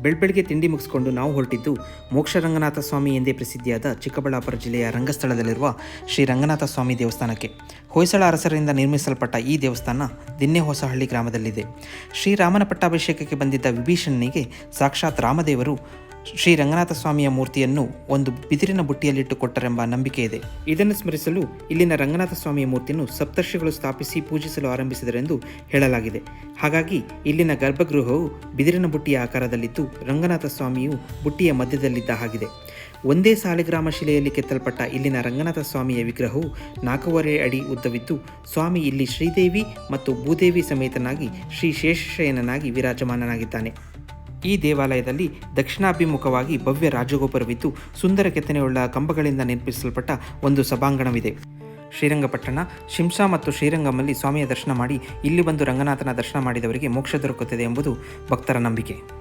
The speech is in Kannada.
ಬೆಳ್ಬೆಳಗ್ಗೆ ತಿಂಡಿ ಮುಗಿಸ್ಕೊಂಡು ನಾವು ಹೊರಟಿದ್ದು ಮೋಕ್ಷ ರಂಗನಾಥ ಸ್ವಾಮಿ ಎಂದೇ ಪ್ರಸಿದ್ಧಿಯಾದ ಚಿಕ್ಕಬಳ್ಳಾಪುರ ಜಿಲ್ಲೆಯ ರಂಗಸ್ಥಳದಲ್ಲಿರುವ ಶ್ರೀ ರಂಗನಾಥ ಸ್ವಾಮಿ ದೇವಸ್ಥಾನಕ್ಕೆ. ಹೊಯ್ಸಳ ಅರಸರಿಂದ ನಿರ್ಮಿಸಲ್ಪಟ್ಟ ಈ ದೇವಸ್ಥಾನ ದಿನ್ನೆಹೊಸಹಳ್ಳಿ ಗ್ರಾಮದಲ್ಲಿದೆ. ಶ್ರೀರಾಮನ ಪಟ್ಟಾಭಿಷೇಕಕ್ಕೆ ಬಂದಿದ್ದ ವಿಭೀಷಣನಿಗೆ ಸಾಕ್ಷಾತ್ ರಾಮದೇವರು ಶ್ರೀ ರಂಗನಾಥ ಸ್ವಾಮಿಯ ಮೂರ್ತಿಯನ್ನು ಒಂದು ಬಿದಿರಿನ ಬುಟ್ಟಿಯಲ್ಲಿಟ್ಟು ಕೊಟ್ಟರೆಂಬ ನಂಬಿಕೆ ಇದೆ. ಇದನ್ನು ಸ್ಮರಿಸಲು ಇಲ್ಲಿನ ರಂಗನಾಥ ಸ್ವಾಮಿಯ ಮೂರ್ತಿಯನ್ನು ಸಪ್ತರ್ಷಿಗಳು ಸ್ಥಾಪಿಸಿ ಪೂಜಿಸಲು ಆರಂಭಿಸಿದರೆಂದು ಹೇಳಲಾಗಿದೆ. ಹಾಗಾಗಿ ಇಲ್ಲಿನ ಗರ್ಭಗೃಹವು ಬಿದಿರಿನ ಬುಟ್ಟಿಯ ಆಕಾರದಲ್ಲಿದ್ದು ರಂಗನಾಥ ಸ್ವಾಮಿಯು ಬುಟ್ಟಿಯ ಮಧ್ಯದಲ್ಲಿದ್ದ ಹಾಗಿದೆ. ಒಂದೇ ಸಾಲಿಗ್ರಾಮ ಶಿಲೆಯಲ್ಲಿ ಕೆತ್ತಲ್ಪಟ್ಟ ಇಲ್ಲಿನ ರಂಗನಾಥ ಸ್ವಾಮಿಯ ವಿಗ್ರಹವು 4.5 ಅಡಿ ಉದ್ದವಿದ್ದು, ಸ್ವಾಮಿ ಇಲ್ಲಿ ಶ್ರೀದೇವಿ ಮತ್ತು ಭೂದೇವಿ ಸಮೇತನಾಗಿ ಶ್ರೀ ಶೇಷಶಯನನಾಗಿ ವಿರಾಜಮಾನನಾಗಿದ್ದಾನೆ. ಈ ದೇವಾಲಯದಲ್ಲಿ ದಕ್ಷಿಣಾಭಿಮುಖವಾಗಿ ಭವ್ಯ ರಾಜಗೋಪುರವಿದ್ದು, ಸುಂದರ ಕೆತ್ತನೆಯುಳ್ಳ ಕಂಬಗಳಿಂದ ನಿರ್ಮಿಸಲ್ಪಟ್ಟ ಒಂದು ಸಭಾಂಗಣವಿದೆ. ಶ್ರೀರಂಗಪಟ್ಟಣ, ಶಿಂಷಾ ಮತ್ತು ಶ್ರೀರಂಗಮಲ್ಲಿ ಸ್ವಾಮಿಯ ದರ್ಶನ ಮಾಡಿ ಇಲ್ಲಿ ಬಂದು ರಂಗನಾಥನ ದರ್ಶನ ಮಾಡಿದವರಿಗೆ ಮೋಕ್ಷ ದೊರಕುತ್ತದೆ ಎಂಬುದು ಭಕ್ತರ ನಂಬಿಕೆ.